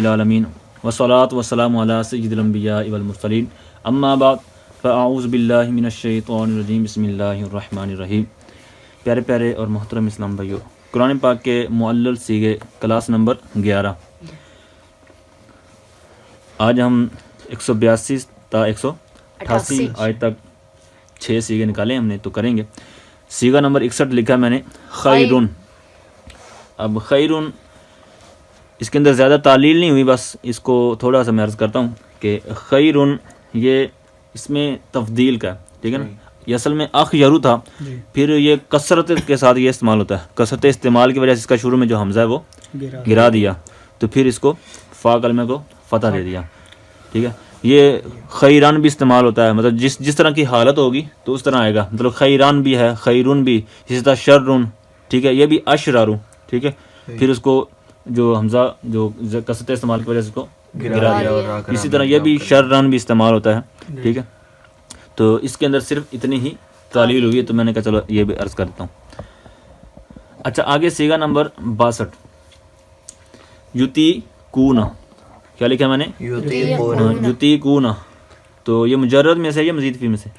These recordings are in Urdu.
العالمین والصلاۃ والسلام علی سید الانبیاء والمرسلین اما بعد فاعوذ باللہ من الشیطان الرجیم بسم اللہ الرحمن الرحیم۔ پیارے پیارے اور محترم اسلام بھائیو، قرآن پاک کے معلل سیغے کلاس نمبر 11۔ آج ہم 182 تا 188 آیت تک 6 سیغے نکالے ہم نے، تو کریں گے۔ سیغہ نمبر 61 لکھا میں نے خیرن۔ اب خیرن اس کے اندر زیادہ تعلیل نہیں ہوئی، بس اس کو تھوڑا سا میں عرض کرتا ہوں کہ خیرن یہ اس میں تفضیل کا ہے، ٹھیک ہے نا۔ یہ اصل میں اخیرو تھا، پھر یہ کثرت کے ساتھ یہ استعمال ہوتا ہے، کثرت استعمال کی وجہ سے اس کا شروع میں جو حمزہ ہے وہ گرا دیا، تو پھر اس کو فا کلمے کو فتح دے دیا، ٹھیک ہے۔ یہ خیران بھی استعمال ہوتا ہے، مطلب جس طرح کی حالت ہوگی تو اس طرح آئے گا، مطلب خیران بھی ہے، خیرون بھی، اسی طرح شرن، ٹھیک ہے، یہ بھی اشرارو، ٹھیک ہے، پھر اس کو جو حمزہ جو کثرت استعمال کی وجہ سے اس کو گرا دیا، اسی طرح یہ بھی شرن بھی استعمال ہوتا ہے، ٹھیک ہے۔ تو اس کے اندر صرف اتنی ہی تعلیل ہوئی ہے، تو میں نے کہا چلو یہ بھی عرض کرتا ہوں۔ اچھا، آگے سیغہ نمبر 62 یوتی کونا، کیا لکھا میں نے؟ یوتی کونا۔ تو یہ مجرد میں سے یا مزید فی میں سے؟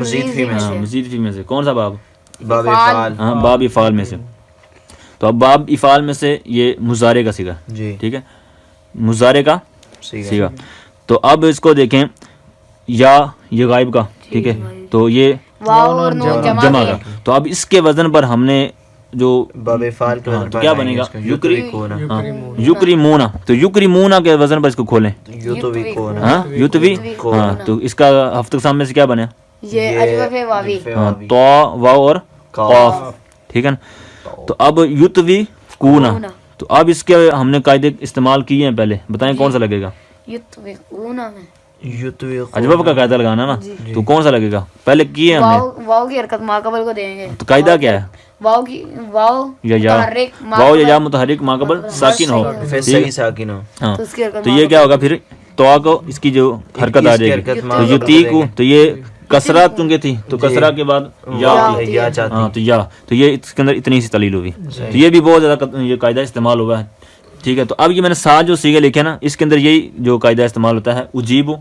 مزید فی میں سے۔ کون سا باب؟ باب افعال۔ ہاں، باب افعال میں سے۔ تو اب باب افعال میں سے یہ مضارع کا صیغہ، ٹھیک ہے، مضارع کا صیغہ۔ تو اب اس کو دیکھیں، یا یہ غائب کا، ٹھیک ہے، تو یہ جمع کا، تو اب اس کے وزن پر ہم نے جو باب افعال کے وزن پر کیا بنے گا؟ یکریمونا، تو یکریمونا کے وزن پر اس کو کھولیں، یتویکونا، ہاں یتوی، ہاں، تو اس کا ہفتہ سامنے سے کیا بنے؟ ہاں، تو واو اور قاف، ٹھیک ہے نا۔ تو اب یتوی کونا، تو اب اس کے ہم نے قاعدے استعمال کیے ہیں پہلے، بتائیں کون سا لگے گا؟ اجوب کا قاعدہ لگانا نا، تو کون سا لگے گا؟ پہلے کیے ہم نے، واو کی حرکت ما قبل کو دیں گے، تو قاعدہ کیا ہے؟ واو یا متحرک ما قبل ساکن ہو، پھر صحیح ساکن ہو، ہاں، تو یہ کیا ہوگا پھر؟ تو کو اس کی جو حرکت آ جائے گی، تو یتی کو، تو یہ کسرہ چونکہ تھی تو کسرہ کے بعد یا، ہاں، تو یا، تو یہ اس کے اندر اتنی سی تعلیل ہوئی، تو یہ بھی بہت زیادہ یہ قاعدہ استعمال ہوا ہے، ٹھیک ہے۔ تو اب یہ میں نے 7 جو سیغے لکھے نا، اس کے اندر یہی جو قاعدہ استعمال ہوتا ہے، اجیبو،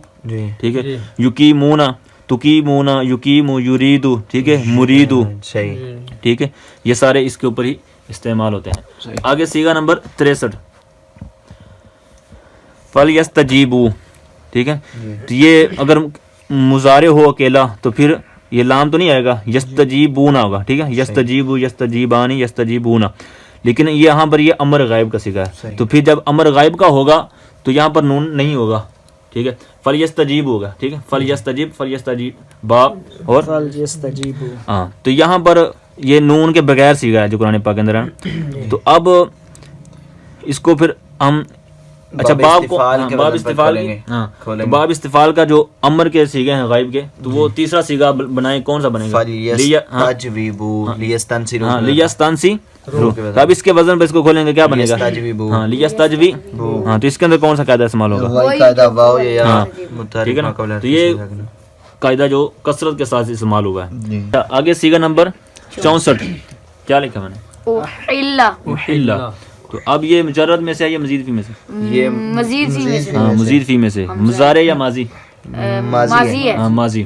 ٹھیک ہے، یقیمونا، تقیمونا، یقیمو، یریدو، ٹھیک ہے، مریدو، ٹھیک ہے، یہ سارے اس کے اوپر ہی استعمال ہوتے ہیں۔ آگے سیغہ نمبر 63 فَلْيَسْتَجِيبُوا، ٹھیک ہے، تو یہ اگر مضارع ہو اکیلا تو پھر یہ لام تو نہیں آئے گا، یستجیبونا ہوگا، ٹھیک ہے، یستجیبو، یستجیبانی، یستجیبونا، لیکن یہاں پر یہ امر غائب کا صیغہ ہے، تو پھر جب امر غائب کا ہوگا تو یہاں پر نون نہیں ہوگا، ٹھیک ہے، فَلْيَسْتَجِيب ہوگا، ٹھیک ہے، فَلْيَسْتَجِب، فَلْيَسْتَجِب با اور ہاں، تو یہاں پر یہ نون کے بغیر صیغہ ہے جو قرآن پاک کے اندر ہے۔ تو اب اس کو پھر ہم، اچھا، باب کو باب استفعال کی، ہاں، تو باب استفعال کا جو امر کے صیغے ہیں غائب کے، تو وہ تیسرا صیغہ بنائیں، کون سا بنے گا؟ فَلْيَسْتَجْوِبُوا، لیستنصروا، لیستنصروا، تو اب اس کے وزن پہ اس کو کھولیں گے، کیا بنے گا؟ ہاں، لیستجوی، ہاں، تو اس کے اندر کون سا قاعدہ استعمال ہوگا؟ وہی قاعدہ واو یا ہاں، متحرک ٹھیک ہے نا، ما قبل تو یہ قاعدہ جو کثرت کے ساتھ استعمال ہوا ہے۔ آگے سیغہ نمبر 64 کیا لکھا میں نے؟ احل۔ تو اب یہ مجرد میں سے ہے یا مزید فی میں سے؟ یہ مزید فی میں سے، ہاں، مزید فی میں سے۔ مضارع یا ماضی؟ ماضی ہے، ہاں، ماضی،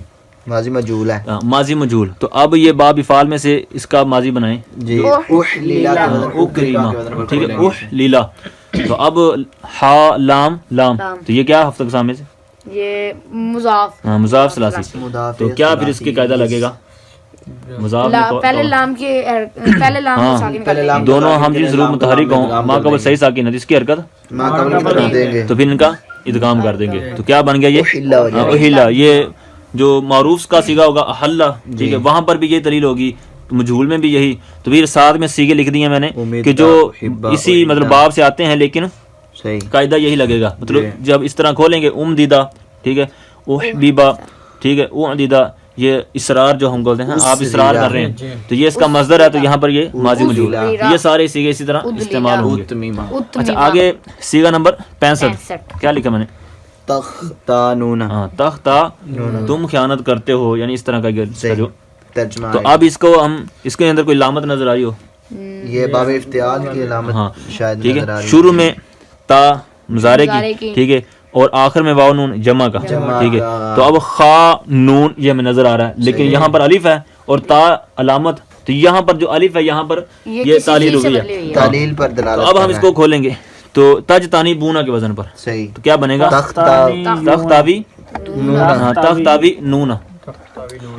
ماضی مجہول ہے، ہاں، ماضی مجہول۔ تو اب یہ باب افعال میں سے اس کا ماضی بنائیں، جی، احلیلا، اکریما، ٹھیک ہے، احلیلا۔ تو اب ہا لام لام، تو یہ کیا ہفتہ اقسام میں سے؟ یہ مضاف، ہاں، مضاف ثلاثی، تو کیا پھر اس کے قاعدہ لگے گا؟ مضاف پہلے لام کے پہلے لام کو ساکن کر دیں گے، دونوں ہم جنس روح متحرک ہوں، ما قبل صحیح ساکن ہے، اس کی حرکت ما قبل کی طرف دیں گے، تو پھر ان کا ادغام کر دیں گے، تو کیا بن گیا یہ؟ احلا ہو جائے گا۔ احلا۔ یہ جو معروف کا صیغہ ہوگا احلا، ٹھیک ہے، وہاں پر بھی یہ دلیل ہوگی، مجہول میں بھی یہی، تو پھر ساتھ میں صیغے لکھ دیے میں نے کہ جو اسی مطلب باب سے آتے ہیں، لیکن صحیح قاعدہ یہی لگے گا، مطلب جب اس طرح کھولیں گے امدیدہ، ٹھیک ہے، احبیبا، ٹھیک ہے، اعدیدہ، یہ اصرار جو ہم بولتے ہیں، آپ اصرار کر رہے ہیں، تو یہ اس کا مصدر ہے، تو یہاں پر یہ ماضی مجہول ہے، یہ سارے صیغے اسی طرح استعمال ہوں گے۔ اچھا، آگے سیغہ نمبر 65 کیا لکھا میں نے؟ تختانون، ہاں، تختا، تم خیانت کرتے ہو، یعنی اس طرح کا جو ترجمہ۔ تو اب اس کو ہم، اس کے اندر کوئی علامت نظر آئی ہو؟ یہ باب افتعال کی علامت ہاں شاید ٹھیک نظر آ ہے، رہی شروع میں تا مضارع مضارع کی کی، ٹھیک ہے، اور آخر میں واو نون جمع کا ٹھیک ہے. تو اب خا نون یہ ہمیں نظر آ رہا ہے، لیکن یہاں پر الف ہے اور تا علامت، تو یہاں پر جو الف ہے یہاں پر یہ کسی تعلیل چیز ہو سے گئی بدلی ہے. ہوئی ہے۔ تعلیل پر تو دلالت اب ہم کر اس رہا کو کھولیں گے، تو تج تانی بونا کے وزن پر، ہے. صحیح. تو کیا بنے گا؟ تختاوی ہاں تختاوی نون.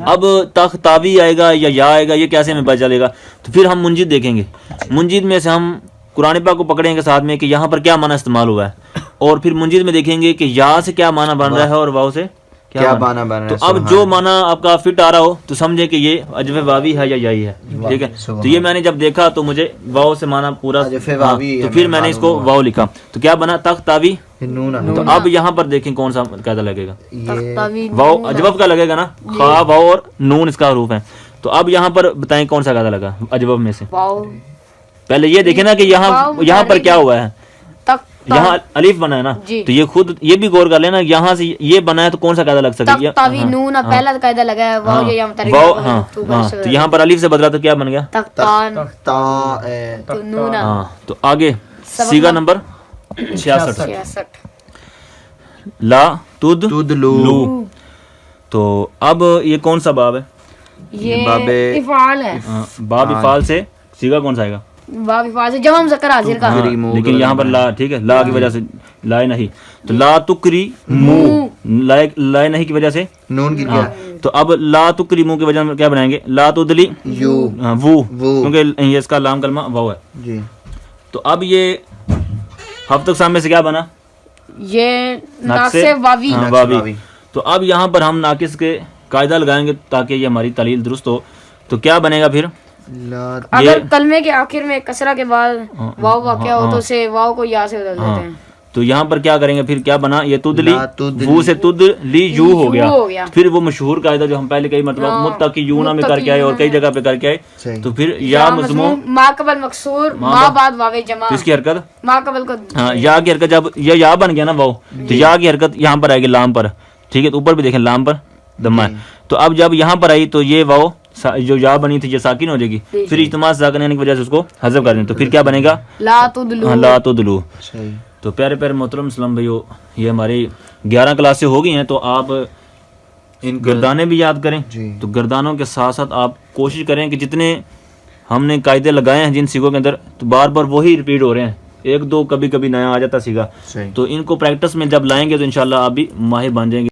اب تختاوی آئے گا یا آئے گا، یہ کیسے ہمیں پتہ چلے گا؟ تو پھر ہم منجد دیکھیں گے، منجد میں سے ہم قرآن پاک کو پکڑیں گے ساتھ میں کہ یہاں پر کیا معنی استعمال ہوا ہے، اور پھر منجد میں دیکھیں گے کہ یا سے کیا معنی بن رہا ہے اور واو سے کیا معنی بن رہا ہے. تو اب جو معنی آپ کا فٹ آ رہا ہو تو سمجھے کہ یہ اجف واوی ہے یا یائی ہے. ٹھیک ہے، تو یہ میں نے جب دیکھا تو مجھے واو سے معنی پورا، اجف واوی تو پھر میں نے اس کو واو لکھا، تو کیا بنا؟ تختاوی. نون. تو اب یہاں پر دیکھیں کون سا قاعدہ لگے گا. یہ تختاوی واو اجوب کا لگے گا نا، خا واو اور نون اس کا حروف ہے. تو اب یہاں پر بتائیں کون سا قاعدہ لگا اجوب میں سے؟ واو پہلے یہ دیکھیں نا کہ یہاں پر کیا ہوا ہے، یہاں الف بنا ہے نا، جی۔ تو یہ خود یہ بھی غور کر لینا، یہاں سے یہ بنا ہے تو کون سا قاعدہ لگ سکتا ہے؟ تختاوی نون پہلا قاعدہ لگا ہے، واو یا واو ہاں ہاں، تو یہاں پر الف سے بدلا تو کیا بن گیا؟ تختان تا تو نون ہاں. تو آگے سیگا نمبر 66 66 لا تد تدلو. لو. تو اب یہ کون سا باب ہے؟ یہ باب افعال ہے، باب افعال سے سیگا کون سا آئے گا؟ باب افعال سے جمع مذکر حاضر کا، لیکن یہاں پر لا، ٹھیک ہے، لا کی وجہ سے لائے نہیں، تو لا تکری مو، لائے نہیں کی وجہ سے نون گر گیا. تو اب لا تکری مو کی وجہ میں کیا بنائیں گے؟ لا تدلی یو. وہ، کیونکہ یہ اس کا لام کلمہ واو ہے. جی. تو اب یہ ہفتہ سامنے سے کیا بنا؟ یہ ناقص ناقص واوی، ہاں، واوی. تو اب یہاں پر ہم ناقص کے قاعدہ لگائیں گے تاکہ یہ ہماری تعلیل درست ہو. تو کیا بنے گا پھر؟ لا اگر کلمے کے آخر میں کسرہ کے بعد واو واقع ہو تو اسے واو کو یا سے بدل دیتے ہیں. تو یہاں پر کیا کریں گے پھر؟ کیا بنا؟ یہ تدلی لا تدلی. وہ سے تد لی یو ہو ہو گیا. گیا. پھر وہ مشہور قاعدہ جو ہم پہلے کئی مرتبہ متقیون میں کر کے آئے اور کئی جگہ پہ کر کے آئے، صحیح. تو پھر یا مضموم ما قبل مکسور ما بعد واو جمع، تو اس کی حرکت ما قبل کو ہاں یا کی حرکت، جب یہ یا بن گیا نا واو، تو یا کی حرکت یہاں پر آئے گی لام پر. ٹھیک ہے، تو اوپر بھی دیکھیں لام پر دمہ ہے. تو اب جب یہاں پر آئی تو یہ واو جو یا بنی تھی یہ ساکن ہو جائے گی، پھر اجتماع ساکن ہونے کی وجہ سے اس کو حذف کر دیں، تو پھر کیا بنے گا؟ لا تدلو. لا تدلو. صحیح. تو پیارے پیارے محترم اسلام بھائیو، یہ ہماری 11 کلاسیں ہو گئی ہیں، تو آپ ان گردانے بھی یاد کریں. جی. تو گردانوں کے ساتھ ساتھ آپ کوشش کریں کہ جتنے ہم نے قاعدے لگائے ہیں جن سیگوں کے اندر، تو بار بار وہی ریپیٹ ہو رہے ہیں، ایک دو کبھی کبھی نیا آ جاتا سیگا. صحیح. تو ان کو پریکٹس میں جب لائیں گے تو انشاءاللہ آپ بھی ماہر بن جائیں گے.